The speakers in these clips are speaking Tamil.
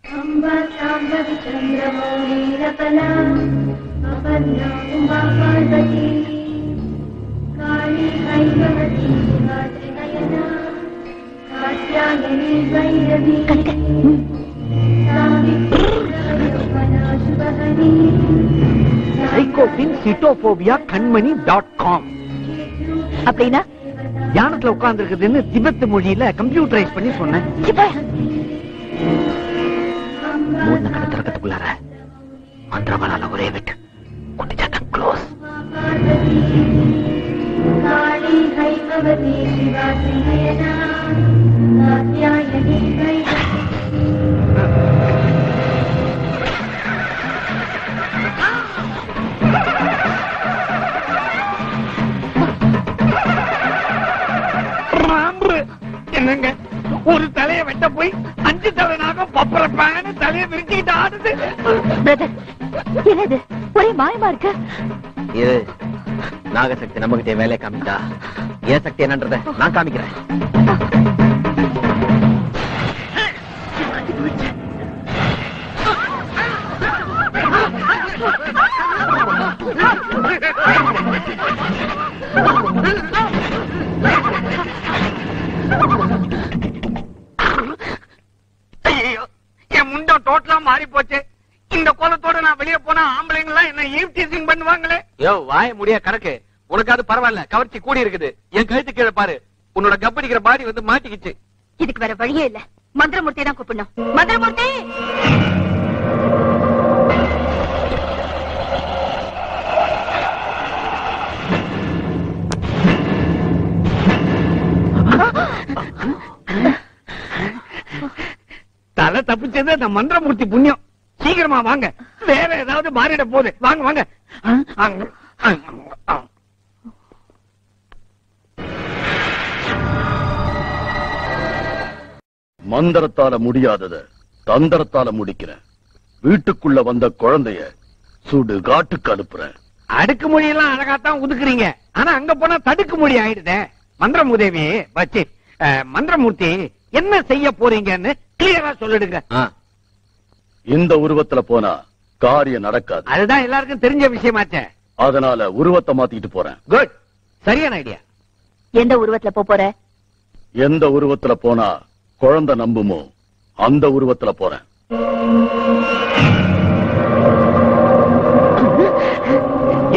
psychophobia.com அப்படின்னா தியானத்துல உட்கார்ந்து இருக்குதுன்னு திபெத் மொழியில கம்ப்யூட்டரைஸ் பண்ணி சொன்னேன். மூணு கடை திறக்கத்துக்குள்ளார மந்திரவாளால ஒரே விட்டு குட்டி சத்தம் க்ளோஸ். என்னங்க ஒரு தலையை வெட்ட போய் 5 தலை நாகம் பப்பரப்பான்னு தலையை விரிச்சுக்கிட்டு ஆடுது. என்னது ஒரே மாயமா இருக்கு. இது நாகசக்தி நம்மகிட்ட வேலை காமிட்டா ஏன் சக்தி என்னன்றத நான் காமிக்கிறேன். என் முண்டம் டோட்டலா மாறி போச்சு. இந்த கோலத்தோட நான் வெளியே போனா ஆம்பளைங்கெல்லாம் என்ன ஈவ்டீசிங் பண்ணுவாங்களே. யோ வாய முடியா கணக்கு. உனக்கு அது பரவாயில்ல, கவர்ச்சி கூடி இருக்குது. என் கழுத்து கீழே பாரு, உன்னோட கப்படிக்கிற பாடி வந்து மாட்டிக்கிச்சு. இதுக்கு வேற வழியே இல்ல. மந்திரமூர்த்தி தான் கூப்பிடணும். மந்திரமூர்த்தி தலை தப்பிச்சது அந்த மந்திரமூர்த்தி புண்ணியம். சீக்கிரமா வாங்க, வேற ஏதாவது மாறிட போகுது. வாங்க வாங்க. மந்திரத்தால முடியாதத தந்திரத்தால முடிக்கிறேன். வீட்டுக்குள்ள வந்த குழந்தைய சுடு காட்டுக்கு அனுப்புறேன். அடுக்கு மொழியெல்லாம் அழகாத்தான் ஒதுக்குறீங்க, ஆனா அங்க போனா தடுக்கு மொழி ஆயிடுதே. மந்திரமுதேவி வச்சு மந்திரமூர்த்தி என்ன செய்ய போறீங்கன்னு கிளியரா சொல்லிடுங்க. இந்த உருவத்துல போனா காரியம் நடக்காது. அதுதான் எல்லாருக்கும் தெரிஞ்ச விஷயமாச்சே. அதனால உருவத்தை மாத்திட்டு போறேன். குட், சரியான ஐடியா. எந்த உருவத்துல போற? எந்த உருவத்துல போனா குழந்தை நம்புமோ அந்த உருவத்துல போறேன்.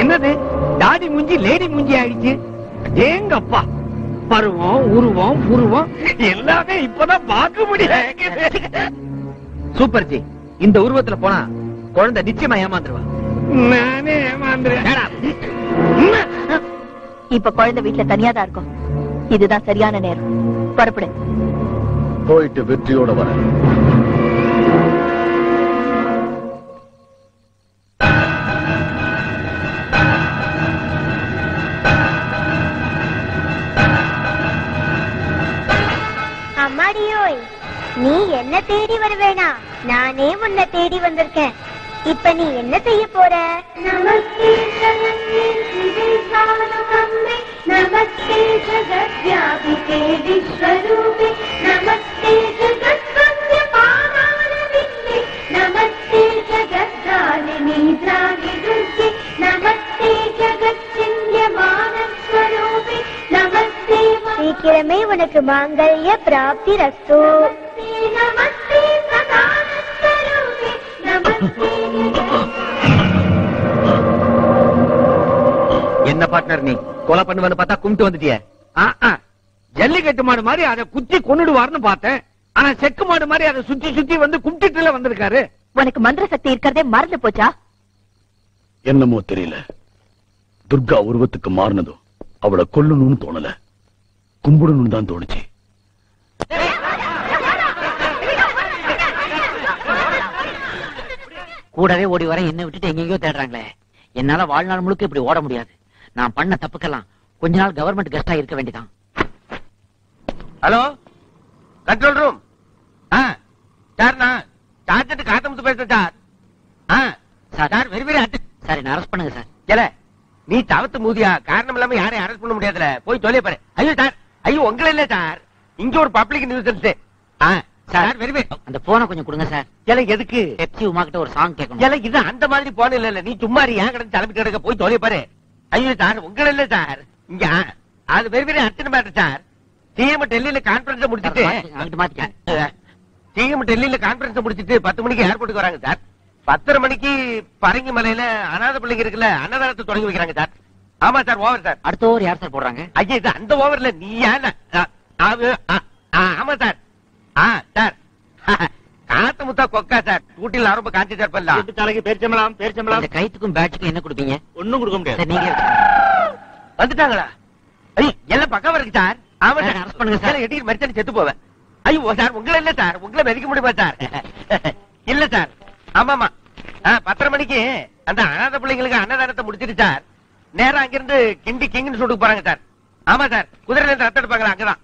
என்னது தாடி மூஞ்சி லேடி மூஞ்சி ஆயிடுச்சு. ஏங்கப்பா, பருவம் உருவம் புருவம் எல்லாமே இப்பதான் பார்க்க முடியாது. சூப்பர் ஜி, இந்த உருவத்துல போனா குழந்தை நிச்சயமா ஏமாந்துருவா. நானே ஏமாந்துருவேன். இப்ப குழந்தை வீட்டுல தனியாதான் இருக்கும். இதுதான் சரியான நேரம். புறப்படு. போயிட்டு வெற்றியோட வரேன். அம்மாடியோய், நீ என்ன தேடி வருவேனா? நானே உன்னை தேடி வந்திருக்கேன். இப்ப நீ என்ன செய்ய போற? நமஸ்தே நமஸ்தே ஜகத்யாபிகே விஸ்வரூபே நமஸ்தே ஜகத்வந்த்ய பாதாரவிந்தே நமஸ்தே ஜகத்தாரிணி திராணி துர்கே நமஸ்தே ஜகத்சிந்தியமானஸ்வரூபே நமஸ்தே. சீக்கிரமே உனக்கு மாங்கல்ய பிராப்தி ரஸ்து. நமஸ்தே சதானஸ்வரூபே நமஸ்தே. என்ன பார்ட்னர், நீ கொலை பண்ணுவேன்னு பார்த்தா கும்பிட்டு வந்துட்டிய. ஜல்லிக்கட்டு மாடு மாதிரி அதை குத்தி கொன்னுடுவார்னு பார்த்தேன். ஆனா செக்கு மாடு மாதிரி அதை சுத்தி சுத்தி வந்து கும்பிட்டுல வந்திருக்காரு. உனக்கு மந்திர சக்தி இருக்கிறதே மறந்து போச்சா? என்னமோ தெரியல, துர்கா உருவத்துக்கு மாறினதும் அவளை கொல்லணும்னு தோணல, கும்பிடணும்னு தான் தோணுச்சு. கூடவே ஓடி வர என்ன விட்டுட்டு எங்கெங்கயோ தேடுறாங்களே. என்னால வாழ்நாள் முழுக்க இப்படி ஓட முடியாது. நான் பண்ண தப்புக்கெல்லாம் கொஞ்ச நாள் கவர்மெண்ட் கெஸ்டா இருக்க வேண்டியதான். Hello, control room. சார், நான் சார்ஜெட் காத்தமுத்து பேசுறேன் sir. Sir very very urgent. Sir என்ன அரெஸ்ட் பண்ணுங்க சார். ஏல, நீ தவத்து மூதியா? காரணம் இல்லாம யாரையும் அரெஸ்ட் பண்ண முடியாதுல, போய் தொலைய பாரு. ஐயோ சார், ஐயோ உங்களை இல்ல சார், இங்க ஒரு பப்ளிக் நியூசன்ஸ். சார் வெரி அந்த போனை கொஞ்சம் கொடுங்க சார். இல்ல எதுக்கு? பெப்சி உமா கிட்ட ஒரு சாங் கேட்கணும். இல்ல இது அந்த மாதிரி போன இல்ல நீ சும்மா ஏன் கிடந்து தலைப்பிட்டு கிடக்க போய் தொலைய பாரு. ஐயோ சார் உங்களை இல்ல சார் இங்க அது very very urgent matter sir. CM டெல்லியில கான்பரன்ஸ் முடிச்சிட்டு அங்கிட்டு மாத்திக்க. சிஎம் டெல்லியில கான்பரன்ஸ் முடிச்சிட்டு 10 மணிக்கு ஏர்போர்ட்டுக்கு வராங்க சார். 10:30 மணிக்கு பரங்கி மலையில அநாத பிள்ளைங்க இருக்குல்ல அன்னதானத்தை தொடங்கி வைக்கிறாங்க சார். ஆமா சார் ஓவர் சார். அடுத்த ஓவர் யார் சார் போடுறாங்க? ஐயா இது அந்த ஓவர்ல நீ ஏன் ஆமா சார். சார் காத்து முத்தா கொக்கா சார் ஊட்டில ரொம்ப காஞ்சி சார் பண்ணலாம். தலைக்கு பேர்ச்சம்பளம் இந்த கைத்துக்கும் பேட்சுக்கும் என்ன கொடுப்பீங்க? ஒண்ணும் கொடுக்க முடியாது. சார் நீங்க வந்துட்டாங்களா? ஐயோ எல்லாம் பக்கம் இருக்கு சார். ஆமா சார், சார் arrest பண்ணுங்க சார். எட்டி மரிச்சானு செத்து போவேன். ஐயோ சார் உங்களை இல்ல சார் உங்களை மதிக்க முடியுமா சார்? இல்ல சார் ஆமாமா 10:30 மணிக்கு அந்த அநாத பிள்ளைங்களுக்கு அன்னதானத்தை முடிச்சிட்டு சார் நேரா அங்கிருந்து கிண்டி கிங்னு சொல்லிட்டு போறாங்க சார். ஆமா சார் குதிரையில இருந்து ரத்தம் எடுப்பாங்களா அங்கதான்.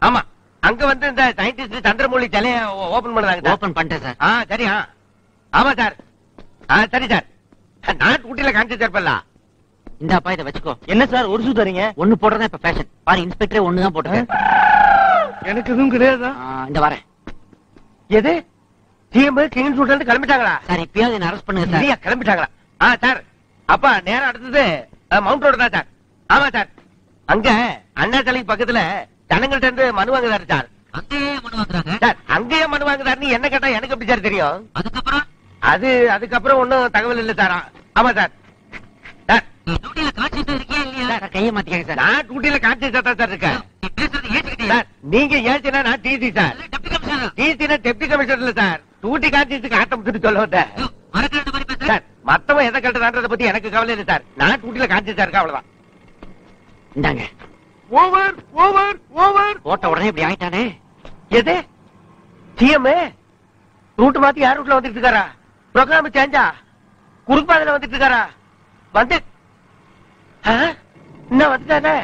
ஆமா அங்க வந்து இந்த சயின்டிஸ்ட் சந்திரமௌலி சிலைய ஓபன் பண்ணுறாங்க. ஓபன் பண்ணிட்டேன் சார். சரியா ஆமா சார். சரி சார் நாட்டு ஊட்டியில காமிச்சு சார். இந்தாப்பா இதை வச்சுக்கோ. என்ன சார் ஒரு சூ தரீங்க? ஒண்ணு போடுறதா இப்ப ஃபேஷன். பாரு இன்ஸ்பெக்டரே ஒண்ணுதான் போட்டுருக்காரு. எனக்கு எதுவும் கிடையாதா? இந்த வரேன். எது சிஎம் கிங் சொல்றது கிளம்பிட்டாங்களா? சார் இப்பயாவது என்ன அரெஸ்ட் பண்ணுங்க சார். சரியா கிளம்பிட்டாங்களா? சார் அப்பா நேரம் அடுத்தது மவுண்ட் ரோடு தான் சார். ஆமா சார் அங்க அண்ணா சிலைக்கு பக்கத்துல ஜனங்கள்ட்ட இருந்து மனு வாங்குறாரு சார். அங்கேயே மனு வாங்குறாங்க சார் அங்கேயே மனு வாங்குறாருன்னு என்ன கேட்டா எனக்கு எப்படி சார் தெரியும்? அதுக்கப்புறம் அதுக்கப்புறம் ஒன்னும் தகவல் இல்ல சார். ஆமா சார் சார் டியூட்டில காட்சிட்டு இருக்கியா இல்லையா? சார் கையை மாத்திக்கங்க சார். நான் டியூட்டில காட்சி தான் சார் இருக்கேன். நீ பேசுறது ஏத்துக்கிட்டே சார் நீங்க ஏச்சுனா நான் டிசி சார். டெப்டி கமிஷனர் டிசினா டெப்டி கமிஷனர் இல்ல சார். டியூட்டி காட்சிக்கு ஆட்டம் முடிச்சுட்டு சொல்ல வந்தேன் மறக்காத மாதிரி பேச. சார். மத்தவன் எதை கட்டுறான்றத பத்தி எனக்கு கவலை இல்லை சார். நான் டியூட்டில காட்சி சார் இருக்கேன் அவ்வளவுதான். இந்தாங்க. ஓவர் ஓவர் ஓவர் போட்ட உடனே இப்படி ஆயிட்டானே. எது சிஎம் ரூட் மாத்தி யார் ரூட்ல வந்துட்டு இருக்காரா? ப்ரோக்ராம் சேஞ்சா குறுப்பாதையில வந்துட்டு இருக்காரா? வந்து இன்னும் வந்துட்டானே.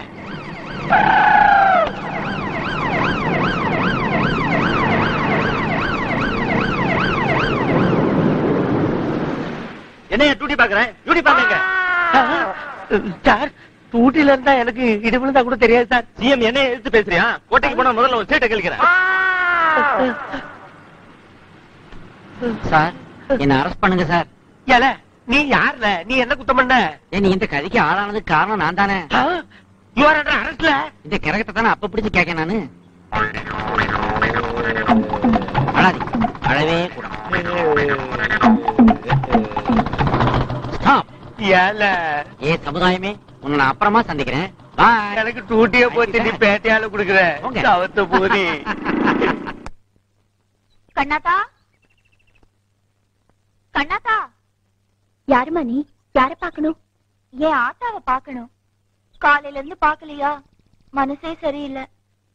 என்ன டியூட்டி பாக்குறேன்? டியூட்டி பாக்குறீங்க சார். டியூட்டில இருந்தா எனக்கு இடி விழுந்தா கூட தெரியாது சார். சிஎம் என்ன எடுத்து பேசுறியா? கோட்டைக்கு போனா முதல்ல ஒரு சீட்டை கழிக்கிறேன். சார் என்ன அரெஸ்ட் பண்ணுங்க சார். ஏல நீ யாருல? நீ என்ன குத்தம் பண்ண? நீ இந்த கதைக்கு ஆளானதுக்கு காரணம் நான் தானே. யூ ஆர் அண்டர் அரெஸ்ட்ல. இந்த கிரகத்தை தானே அப்ப பிடிச்சு கேட்க நானு. அழாதி அழவே கூட. ஏல ஏ சமுதாயமே உன்னை நான் அப்புறமா சந்திக்கிறேன். பாய். எனக்கு டூட்டிய போச்சு நீ பேட்டையால குடுக்குற போங்க. தவத்த போதி. கண்ணாத்தா கண்ணாத்தா. யாருமா நீ? யார பாக்கணும்? ஏன் ஆத்தாவை பாக்கணும். காலையில இருந்து பாக்கலையா? மனசே சரியில்லை.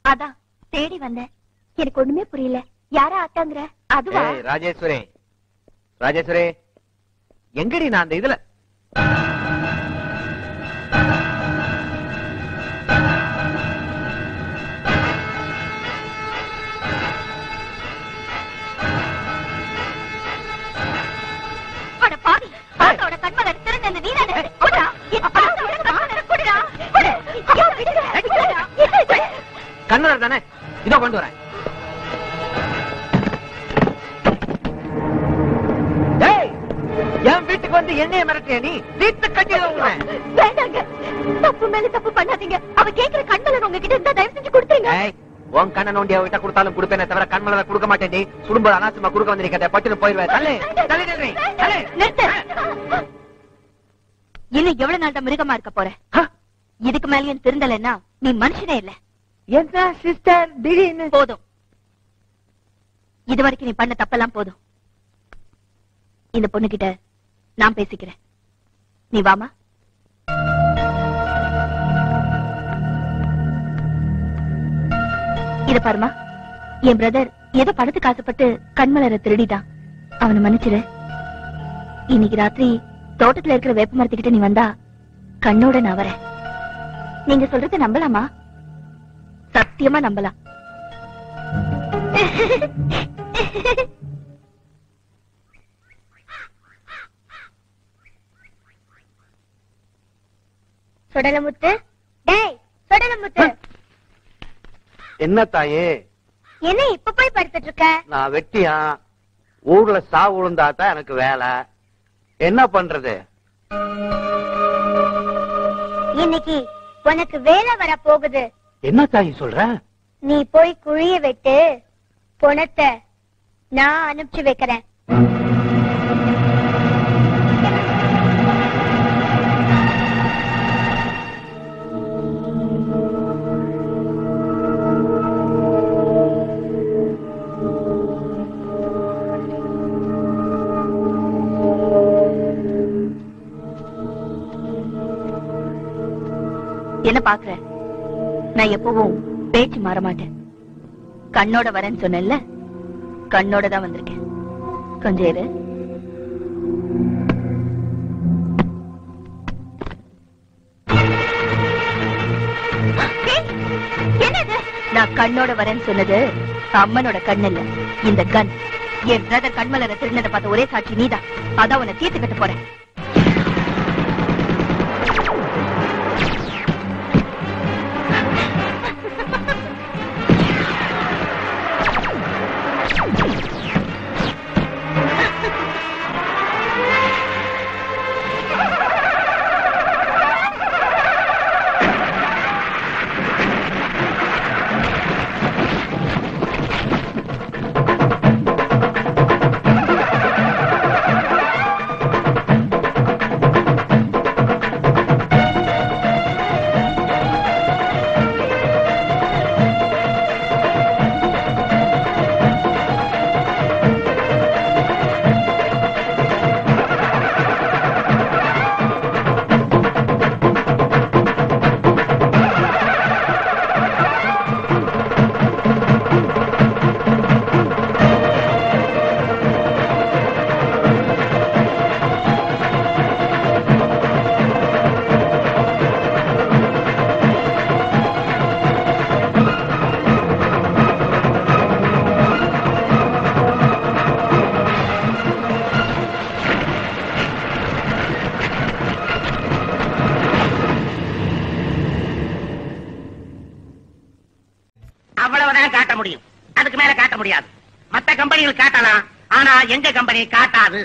அதான் தேடி வந்தேன். எனக்கு ஒண்ணுமே புரியல. யார ஆத்தாங்கிற? அதுவா? ராஜேஸ்வரி ராஜேஸ்வரி எங்கடி நான் அந்த இதுல கண்ணர் தானே இதோ கொண்டு வரேன். என் வீட்டுக்கு வந்து என்னைய மிரட்டிய நீ? வீட்டு கட்டியதான். வேண்டாங்க, தப்பு மேல தப்பு பண்ணாதீங்க. அவ கேக்குற கண்மலர் உங்ககிட்ட இருந்தா தயவு செஞ்சு கொடுத்துருங்க. உன் கண்ண நோண்டி அவகிட்ட கொடுத்தாலும் கொடுப்பேனே தவிர கண்மலரை கொடுக்க மாட்டேன். நீ சுடும்போது அனாவசியமா கொடுக்க வந்திருக்க பட்டுன்னு போயிருவேன். நிறுத்து. இன்னும் எவ்வளவு நாள் தான் மிருகமா இருக்க போற? இதுக்கு மேலேயும் திருந்தலன்னா நீ மனுஷனே இல்ல. என்ன சிஸ்டர் திடீர்னு? போதும், இது வரைக்கும் நீ பண்ண தப்பெல்லாம் போதும். இந்த பொண்ணுகிட்ட நான் பேசிக்கிறேன். நீ வாமா. இத பாருமா, என் பிரதர் ஏதோ பணத்துக்கு ஆசைப்பட்டு கண்மலரை திருடிட்டான். அவனை மன்னிச்சிரு. இன்னைக்கு ராத்திரி தோட்டத்துல இருக்கிற வேப்ப மரத்துக்கிட்ட நீ வந்தா கண்ணோட நான் வரேன். நீங்க சொல்றத நம்பலாமா? சத்தியமா நம்பலாம். சொடலமுத்து, டேய் சொடலமுத்து. என்ன தாயே என்ன இப்ப போய் படுத்துட்டு இருக்க? நான் வெட்டியா, ஊர்ல சாவு விழுந்தாதான் எனக்கு வேலை. என்ன பண்றது? இன்னைக்கு உனக்கு வேலை வர போகுது. என்ன தாயி சொல்ற? நீ போய் குழிய வெட்டு, பணத்தை நான் அனுப்பிச்சு வைக்கிறேன். என்ன பாக்குற? நான் எப்பவும் பேச்சு மாற மாட்டேன். கண்ணோட வரேன்னு சொன்னேன்ல, கண்ணோட தான் வந்திருக்கேன். கொஞ்சம் இரு. நான் கண்ணோட வரேன்னு சொன்னது அம்மனோட கண் இல்ல, இந்த கன். என் பிரதர் கண்மலரை திருநதை பார்த்த ஒரே சாட்சி நீதான். அதான் உன்னை தீர்த்து கட்ட போறேன். அவ்வளவுதான் காட்ட முடியும். அதுக்கு மேல காட்ட முடியாது. மத்த கம்பெனிகள் காட்டலாம், ஆனா எங்க கம்பெனி காட்டாது.